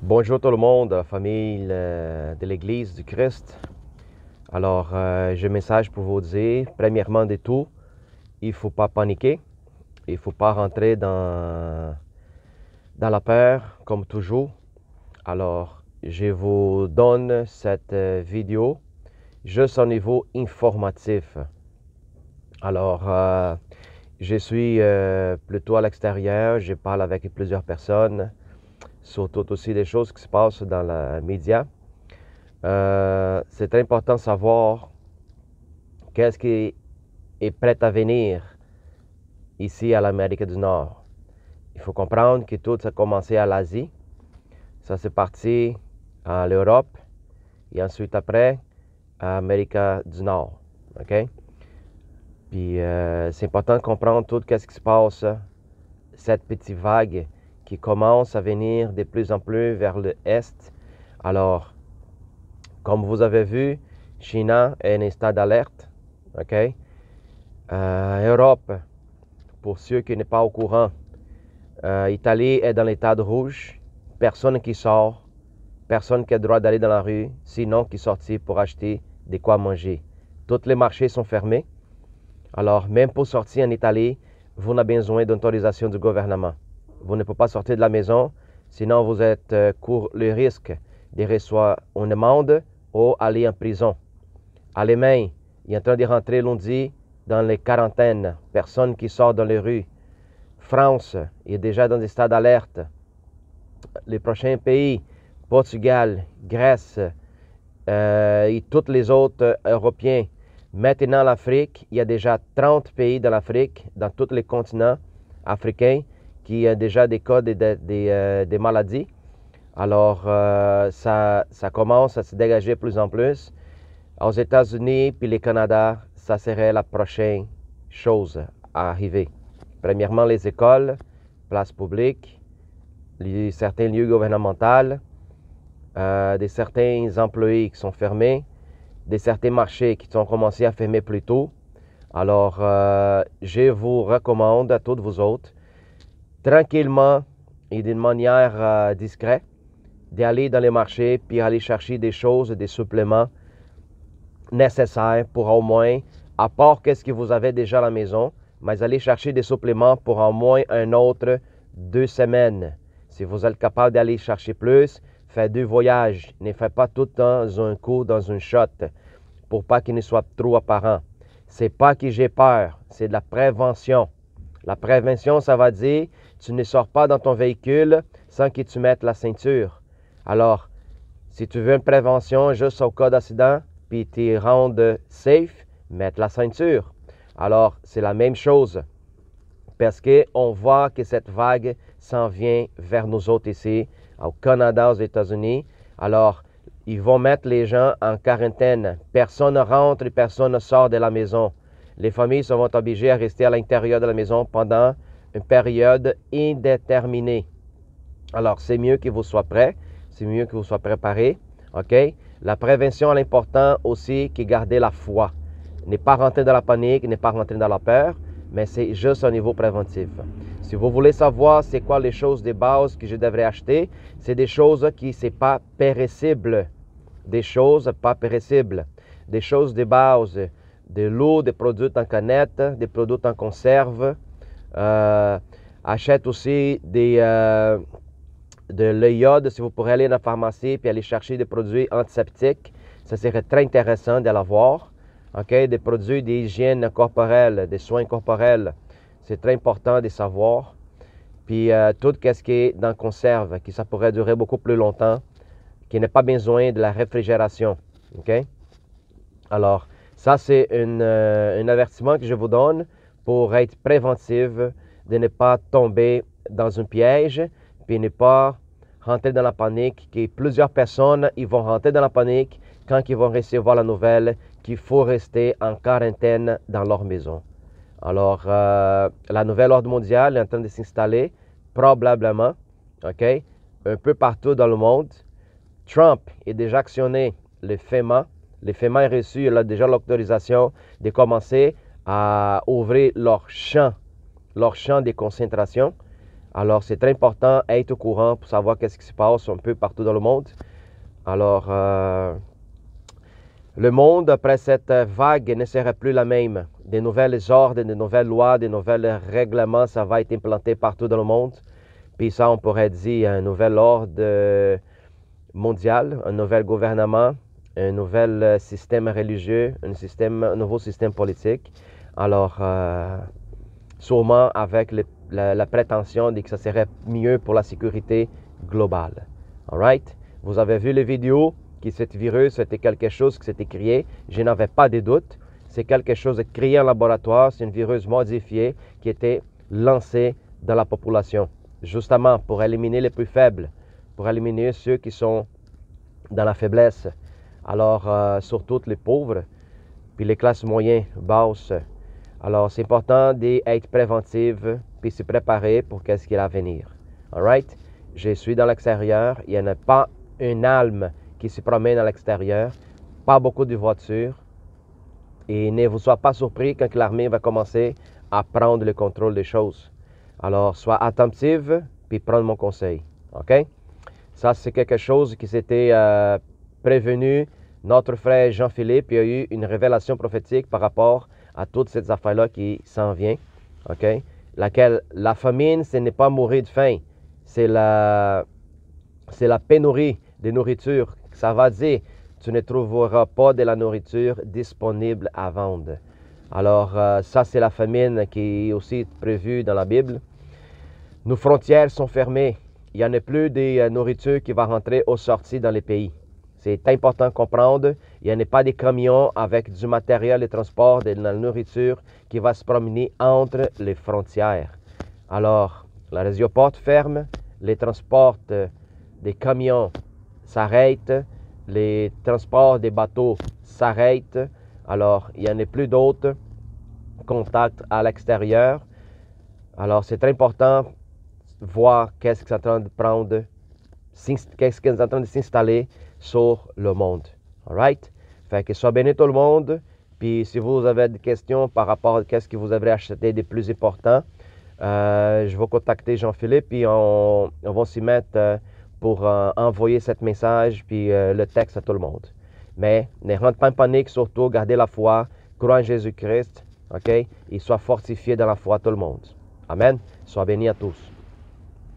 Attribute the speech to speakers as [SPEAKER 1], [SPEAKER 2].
[SPEAKER 1] Bonjour tout le monde, famille de l'Église du Christ. Alors, j'ai un message pour vous dire. Premièrement de tout, il ne faut pas paniquer. Il ne faut pas rentrer dans la peur, comme toujours. Alors, je vous donne cette vidéo juste au niveau informatif. Alors, je suis plutôt à l'extérieur. Je parle avec plusieurs personnes. Surtout aussi des choses qui se passent dans les médias. C'est très important de savoir qu'est-ce qui est prêt à venir ici à l'Amérique du Nord. Il faut comprendre que tout a commencé à l'Asie. Ça c'est parti à l'Europe et ensuite après à l'Amérique du Nord. OK? Puis c'est important de comprendre tout ce qui se passe, cette petite vague qui commence à venir de plus en plus vers l'Est. Alors, comme vous avez vu, Chine est en état d'alerte. OK? Europe, pour ceux qui n'est pas au courant, Italie est dans l'état de rouge. Personne qui sort, personne qui a le droit d'aller dans la rue, sinon qui sortit pour acheter de quoi manger. Tous les marchés sont fermés. Alors, même pour sortir en Italie, vous n'avez besoin d'autorisation du gouvernement. Vous ne pouvez pas sortir de la maison, sinon vous êtes court le risque de recevoir une amende ou aller en prison. Allemagne, il est en train de rentrer lundi dans les quarantaines, personne qui sort dans les rues. France est déjà dans des stades d'alerte. Les prochains pays, Portugal, Grèce et tous les autres Européens. Maintenant, l'Afrique, il y a déjà 30 pays dans l'Afrique, dans tous les continents africains, qui ont déjà des cas des maladies. Alors, ça commence à se dégager de plus en plus. Aux États-Unis puis le Canada, ça serait la prochaine chose à arriver. Premièrement, les écoles, places publiques, certains lieux gouvernementaux, certains employés qui sont fermés, certains marchés qui ont commencé à fermer plus tôt. Alors, je vous recommande à tous vous autres, tranquillement et d'une manière discrète, d'aller dans les marchés puis aller chercher des choses, des suppléments nécessaires pour au moins, à part qu'est-ce que vous avez déjà à la maison, mais allez chercher des suppléments pour au moins un autre 2 semaines. Si vous êtes capable d'aller chercher plus, faites 2 voyages. Ne faites pas tout dans un coup, dans une shot, pour pas qu'il ne soit trop apparent. C'est pas que j'ai peur, c'est de la prévention. La prévention, ça va dire, tu ne sors pas dans ton véhicule sans que tu mettes la ceinture. Alors, si tu veux une prévention juste au cas d'accident, puis tu rendre safe, mettre la ceinture. Alors, c'est la même chose. Parce qu'on voit que cette vague s'en vient vers nous autres ici, au Canada, aux États-Unis. Alors, ils vont mettre les gens en quarantaine. Personne ne rentre et personne ne sort de la maison. Les familles seront obligées à rester à l'intérieur de la maison pendant une période indéterminée. Alors, c'est mieux que vous soyez prêts. C'est mieux que vous soyez préparés. OK? La prévention est importante aussi que garder la foi. Ne pas rentrer dans la panique, ne pas rentrer dans la peur, mais c'est juste au niveau préventif. Si vous voulez savoir c'est quoi les choses de base que je devrais acheter, c'est des choses qui ne sont pas périssables. Des choses pas périssables. Des choses de base. De l'eau, des produits en canette, des produits en conserve. Achète aussi de l'iode, si vous pourrez aller dans la pharmacie et aller chercher des produits antiseptiques. Ça serait très intéressant de l'avoir. Okay? Des produits d'hygiène corporelle, des soins corporels. C'est très important de savoir. Puis tout ce qui est dans la conserve, qui ça pourrait durer beaucoup plus longtemps, qui n'a pas besoin de la réfrigération. Okay? Alors, ça c'est un avertissement que je vous donne pour être préventif, de ne pas tomber dans un piège, puis ne pas rentrer dans la panique, que plusieurs personnes ils vont rentrer dans la panique quand ils vont recevoir la nouvelle qu'il faut rester en quarantaine dans leur maison. Alors, la nouvelle ordre mondiale est en train de s'installer, probablement, OK, un peu partout dans le monde. Trump est déjà actionné le FEMA. Le FEMA a reçu déjà l'autorisation de commencer à ouvrir leur champ de concentration. Alors, c'est très important d'être au courant pour savoir qu'est-ce qui se passe un peu partout dans le monde. Alors, le monde, après cette vague, ne sera plus la même. Des nouvelles ordres, des nouvelles lois, des nouveaux règlements, ça va être implanté partout dans le monde. Puis ça, on pourrait dire un nouvel ordre mondial, un nouvel gouvernement, un nouvel système religieux, un nouveau système politique. Alors, sûrement avec la prétention de que ça serait mieux pour la sécurité globale. All right? Vous avez vu les vidéos que ce virus c'était quelque chose qui s'était créé. Je n'avais pas de doute. C'est quelque chose créé en laboratoire. C'est un virus modifié qui était lancé dans la population, justement pour éliminer les plus faibles, pour éliminer ceux qui sont dans la faiblesse. Alors, surtout les pauvres, puis les classes moyennes, basses. Alors, c'est important d'être préventive puis se préparer pour qu'est-ce qu'il y a à venir. All right? Je suis dans l'extérieur. Il n'y en a pas une âme qui se promène à l'extérieur. Pas beaucoup de voitures. Et ne vous soyez pas surpris quand l'armée va commencer à prendre le contrôle des choses. Alors, sois attentive puis prends mon conseil. OK? Ça, c'est quelque chose qui s'était prévenu. Notre frère Jean-Philippe, il a eu une révélation prophétique par rapport à toutes ces affaires-là qui s'en viennent. OK? Laquelle, la famine, ce n'est pas mourir de faim. C'est la pénurie de nourriture. Ça va dire, tu ne trouveras pas de la nourriture disponible à vendre. Alors, ça, c'est la famine qui est aussi prévue dans la Bible. Nos frontières sont fermées. Il n'y en a plus de nourriture qui va rentrer ou sortir dans les pays. C'est important de comprendre. Il n'y a pas de camions avec du matériel de transport de la nourriture qui va se promener entre les frontières. Alors, la aéroport ferme, les transports des camions s'arrêtent, les transports des bateaux s'arrêtent. Alors, il n'y en a plus d'autres contacts à l'extérieur. Alors, c'est très important de voir qu'est-ce qui est en train de prendre, qu'est-ce qui est en train de s'installer sur le monde. All right? Fait que sois béni tout le monde. Puis si vous avez des questions par rapport à qu'est-ce que vous avez acheté de plus important, je vais contacter Jean-Philippe puis on va s'y mettre pour envoyer ce message puis le texte à tout le monde. Mais ne rentre pas en panique, surtout gardez la foi, crois en Jésus-Christ, ok? Et sois fortifié dans la foi tout le monde. Amen. Sois béni à tous.